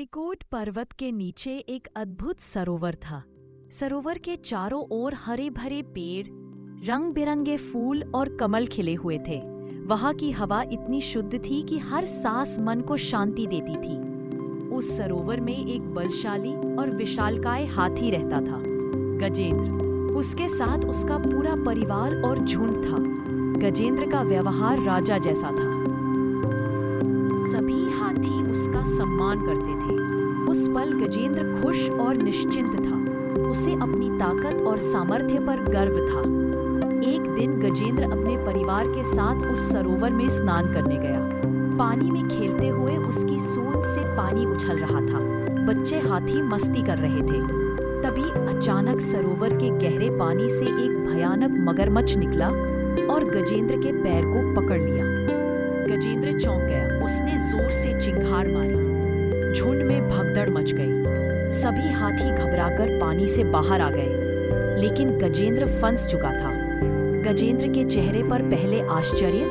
त्रिकूट पर्वत के नीचे एक अद्भुत सरोवर था। सरोवर के चारों ओर हरे भरे पेड़, रंग बिरंगे फूल और कमल खिले हुए थे। वहां की हवा इतनी शुद्ध थी कि हर सांस मन को शांति देती थी। उस सरोवर में एक बलशाली और विशालकाय हाथी रहता था, गजेंद्र। उसके साथ उसका पूरा परिवार और झुंड था। गजेंद्र का व्यवहार राजा जैसा था। सभी हाथी उसका सम्मान करते थे। उस पल गजेंद्र खुश और निश्चिंत था। उसे अपनी ताकत और सामर्थ्य पर गर्व था। एक दिन गजेंद्र अपने परिवार के साथ उस सरोवर में स्नान करने गया। पानी में खेलते हुए उसकी सूंड से पानी उछल रहा था। बच्चे हाथी मस्ती कर रहे थे। तभी अचानक सरोवर के गहरे पानी से एक भयानक मगरमच्छ निकला और गजेंद्र के पैर को पकड़ लिया। गजेंद्र चौंक गया। उसने जोर से चिंगार मारी। झुंड में भगदड़ मच गई। सभी हाथी घबराकर पानी से बाहर आ गए, लेकिन गजेंद्र फंस चुका था। गजेंद्र के चेहरे पर पहले आश्चर्य,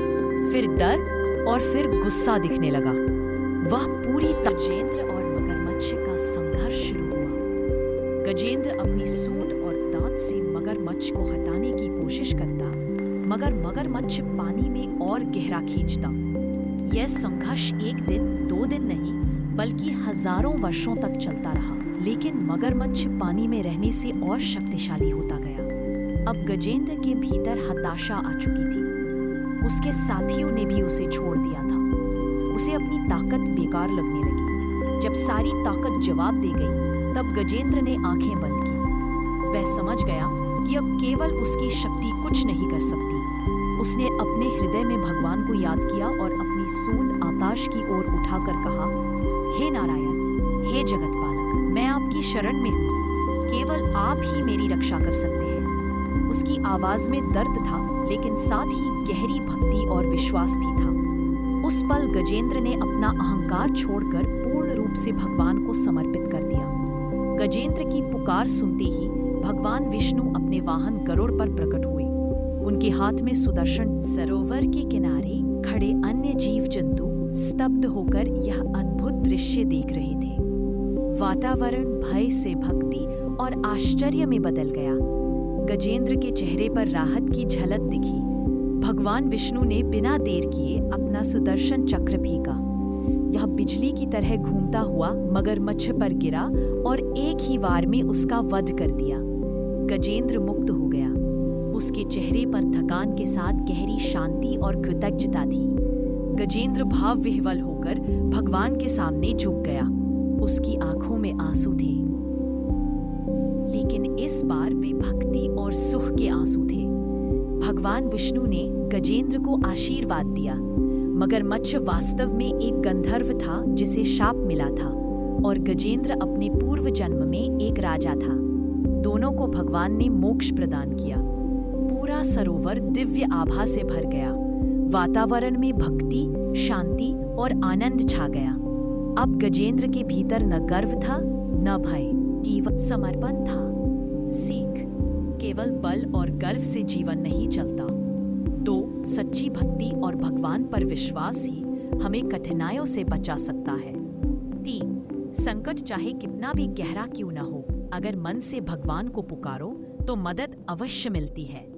फिर डर और फिर गुस्सा दिखने लगा। वह पूरी गजेंद्र और मगरमच्छ का संघर्ष शुरू हुआ। गजेंद्र अपनी सूंड और दांत से मगरमच्छ को हटाने की कोशिश करता, मगर मगरमच्छ पानी में और गहरा खींचता। यह संघर्ष एक दिन, 2 दिन नहीं, बल्कि हजारों वर्षों तक चलता रहा। लेकिन मगरमच्छ पानी में रहने से और शक्तिशाली होता गया। अब गजेंद्र के भीतर हताशा आ चुकी थी। उसके साथियों ने भी उसे छोड़ दिया था। उसे अपनी ताकत बेकार लगने लगी। जब सारी ताकत जवाब दे गई, तब गजेंद्र ने आंखें बंद की। वह समझ गया कि अब केवल उसकी शक्ति कुछ नहीं कर सकती। उसने अपने हृदय में भगवान को याद किया और अपनी सूंड आकाश की ओर उठाकर कहा, हे नारायण, हे जगत पालक, मैं आपकी शरण में हूँ। केवल आप ही मेरी रक्षा कर सकते हैं। उसकी आवाज में दर्द था, लेकिन साथ ही गहरी भक्ति और विश्वास भी था। उस पल गजेंद्र ने अपना अहंकार छोड़कर पूर्ण रूप से भगवान को समर्पित कर दिया। गजेंद्र की पुकार सुनते ही भगवान विष्णु अपने वाहन गरुड़ पर प्रकट हुए। उनके हाथ में सुदर्शन। सरोवर के किनारे खड़े अन्य जीव जंतु स्तब्ध होकर यह अद्भुत दृश्य देख रहे थे। वातावरण भय से भक्ति और आश्चर्य में बदल गया। गजेंद्र के चेहरे पर राहत की झलक दिखी। भगवान विष्णु ने बिना देर किए अपना सुदर्शन चक्र फेंका। यह बिजली की तरह घूमता हुआ मगरमच्छ पर गिरा और एक ही वार में उसका वध कर दिया। गजेंद्र मुक्त हो गया। उसके चेहरे पर थकान के साथ गहरी शांति और कृतज्ञता थी। गजेंद्र भाव विह्वल होकर भगवान के सामने झुक गया। उसकी आंखों में आंसू थे, लेकिन इस बार वे भक्ति और सुख के आंसू थे। भगवान विष्णु ने गजेंद्र को आशीर्वाद दिया। मगरमच्छ वास्तव में एक गंधर्व था जिसे शाप मिला था, और गजेंद्र अपने पूर्व जन्म में एक राजा था। दोनों को भगवान ने मोक्ष प्रदान किया। पूरा सरोवर दिव्य आभा से भर गया। वातावरण में भक्ति, शांति और आनंद छा गया। अब गजेंद्र के भीतर न गर्व था, न भय, केवल समर्पण था। सीख: केवल बल और गर्व से जीवन नहीं चलता। 2. सच्ची भक्ति और भगवान पर विश्वास ही हमें कठिनाइयों से बचा सकता है। 3. संकट चाहे कितना भी गहरा क्यों न हो, अगर मन से भगवान को पुकारो तो मदद अवश्य मिलती है।